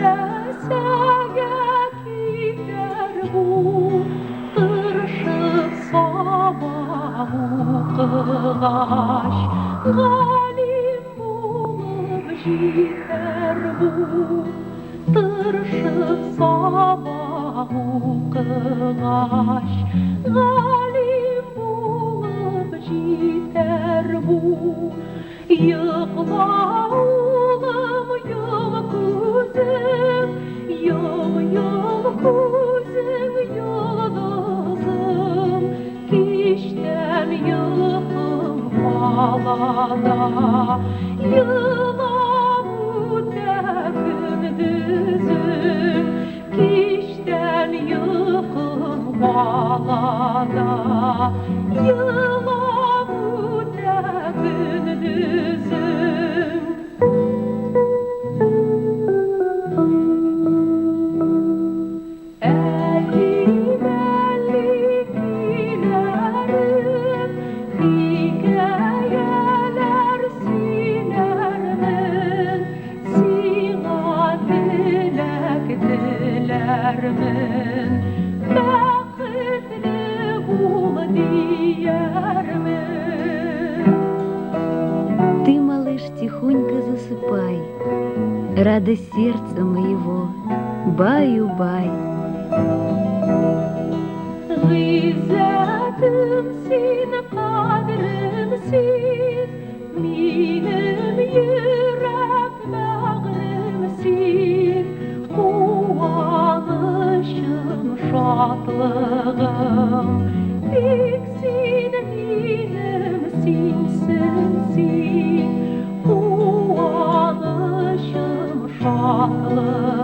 Neresiye gider bu kırışık sabahı kılaş, galim bulup jiter bu tırışık sabahı kılaş, galim bulup jiter bu. Yıkla oğlum yıl kuzum, yıl kuzum yıldızım, kişten yıkım falada, yıla gündüzüm, kişten yıkım falada, yıla gündüzüm. Elli dilerim, hikayeler silermin, sina dilek dilermin, bakıtlı bul diyermin. Ты, малыш, тихонько засыпай, радость сердца моего, баю-бай. Gizzetimsin, kadrimsin, benim yürek bağrımsin, kuvvanışım, şadlığım, tiksin benim sinsinsin, kuvvanışım, şadlığım.